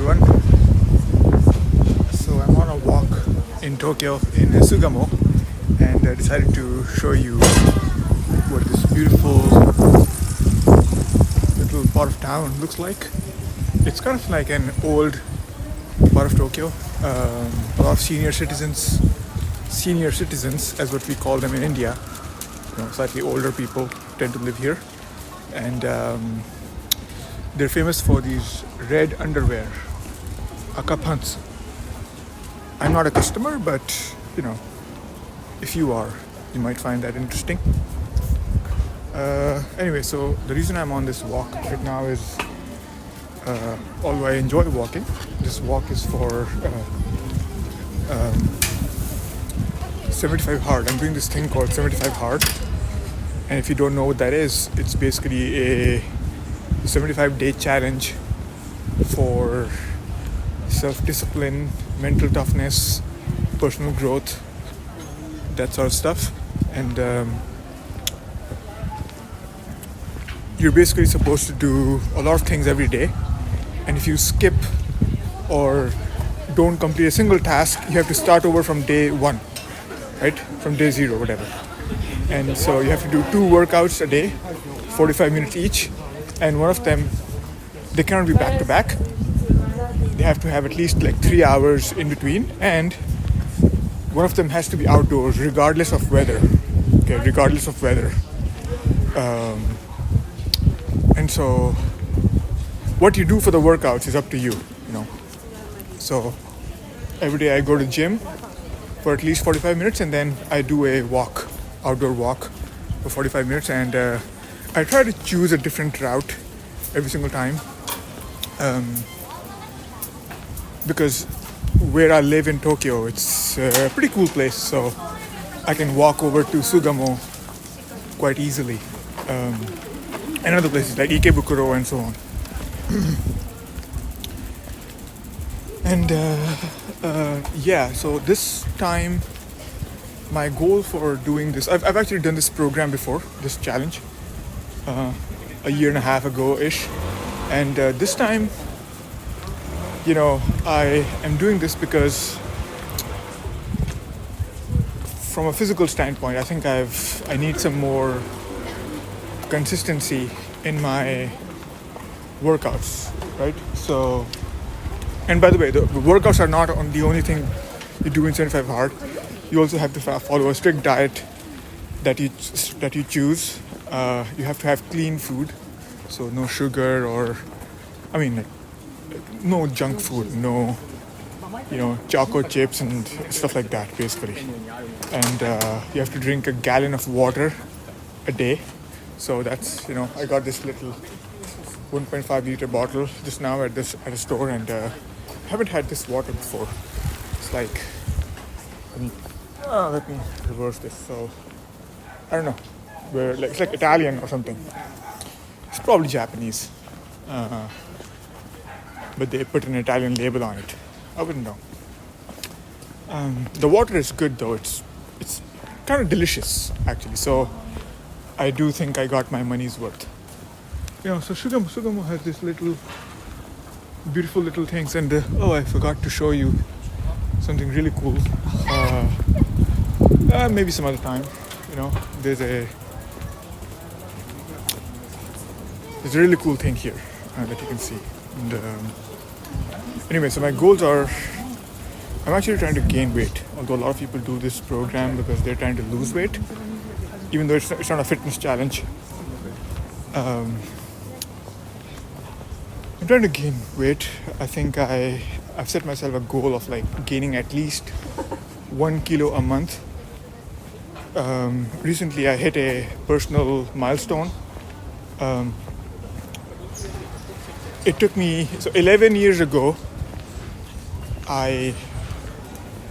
everyone. So I'm on a walk in Tokyo in Sugamo, and I decided to show you what this beautiful little part of town looks like. It's kind of like an old part of Tokyo. A lot of senior citizens as what we call them in India, slightly older people tend to live here, and they're famous for these red underwear, akapants. I'm not a customer, but if you are, you might find that interesting. Anyway, so the reason I'm on this walk right now is, although I enjoy walking, this walk is for 75 hard. I'm doing this thing called 75 hard, and if you don't know what that is, it's basically a 75-day challenge for self-discipline, mental toughness, personal growth, that sort of stuff. And you're basically supposed to do a lot of things every day, and if you skip or don't complete a single task, you have to start over from day one, right? From day zero, whatever. And so you have to do 2 workouts a day, 45 minutes each, and one of them, they cannot be back to back. They have to have at least like 3 hours in between, and one of them has to be outdoors regardless of weather. Okay, regardless of weather. And so what you do for the workouts is up to you, So every day I go to the gym for at least 45 minutes, and then I do a walk, outdoor walk for 45 minutes, and I try to choose a different route every single time, because where I live in Tokyo, it's a pretty cool place, so I can walk over to Sugamo quite easily, and other places like Ikebukuro and so on. And so this time my goal for doing this, I've actually done this program before, this challenge, a year and a half ago-ish, and this time, I am doing this because from a physical standpoint, I think I need some more consistency in my workouts, right? So, and by the way, the workouts are not the only thing you do in 75 hard. You also have to follow a strict diet that you choose. You have to have clean food, so no sugar no junk food, no choco chips and stuff like that, basically. And you have to drink a gallon of water a day. So that's I got this little 1.5 liter bottle just now at a store, and haven't had this water before. It's like, let me reverse this. So I don't know, it's like Italian or something. It's probably Japanese, but they put an Italian label on it. I wouldn't know. The water is good though. It's kind of delicious actually. So I do think I got my money's worth. So Sugamo has this little beautiful little things, and I forgot to show you something really cool. Maybe some other time. There's a really cool thing here that you can see. And anyway, so my goals are, I'm actually trying to gain weight, although a lot of people do this program because they're trying to lose weight, even though it's not a fitness challenge. I'm trying to gain weight. I think I've set myself a goal of like gaining at least 1 kilo a month. Recently I hit a personal milestone. It took me, 11 years ago, I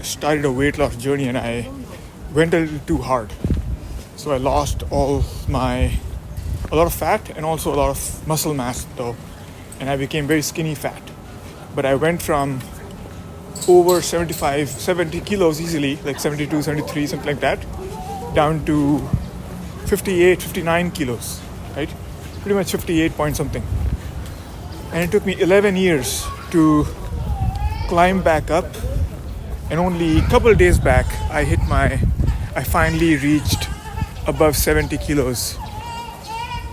started a weight loss journey, and I went a little too hard. So I lost a lot of fat and also a lot of muscle mass though. And I became very skinny fat. But I went from over 70 kilos easily, like 72, 73, something like that, down to 58, 59 kilos, right? Pretty much 58 point something. And it took me 11 years to climb back up, and only a couple of days back I finally reached above 70 kilos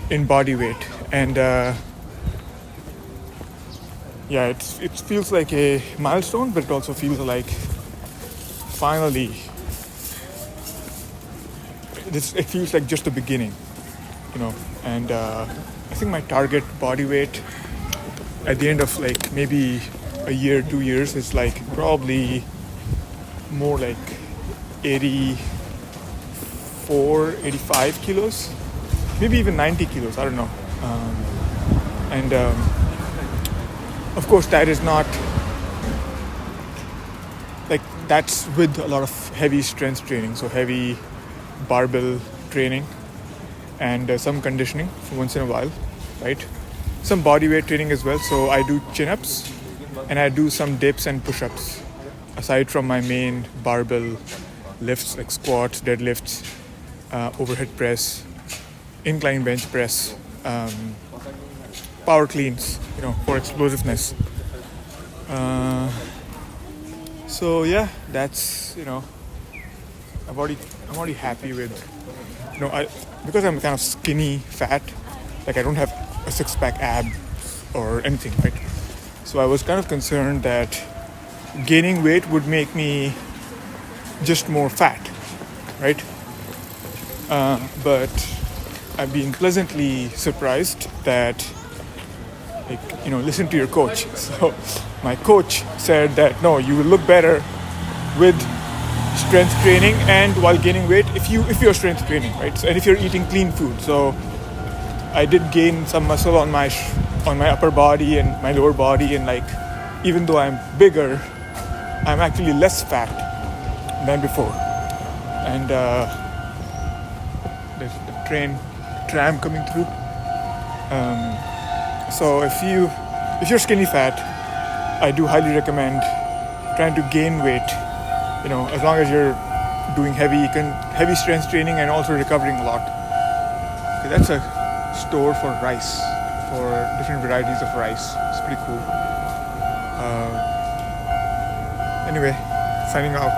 in body weight. And yeah, it feels like a milestone, but it also feels like finally it feels like just the beginning, and I think my target body weight at the end of like maybe a year, 2 years is like probably more like 84, 85 kilos, maybe even 90 kilos, I don't know. And of course that is not like, that's with a lot of heavy strength training, so heavy barbell training and some conditioning for once in a while, right? Some body weight training as well. So I do chin-ups and I do some dips and push-ups aside from my main barbell lifts like squats, deadlifts, overhead press, incline bench press, power cleans, for explosiveness. So yeah, that's I'm already happy with because I'm kind of skinny fat, like I don't have a six-pack ab or anything, right? So I was kind of concerned that gaining weight would make me just more fat, right? But I've been pleasantly surprised that, listen to your coach. So my coach said that no, you will look better with strength training and while gaining weight if you're strength training, right? So, and if you're eating clean food. So I did gain some muscle on my upper body and my lower body, and like even though I'm bigger, I'm actually less fat than before. And there's the tram coming through. So if you're skinny fat, I do highly recommend trying to gain weight, as long as you're doing heavy strength training and also recovering a lot. Okay, that's a store for rice, for different varieties of rice. It's pretty cool. Anyway, signing out.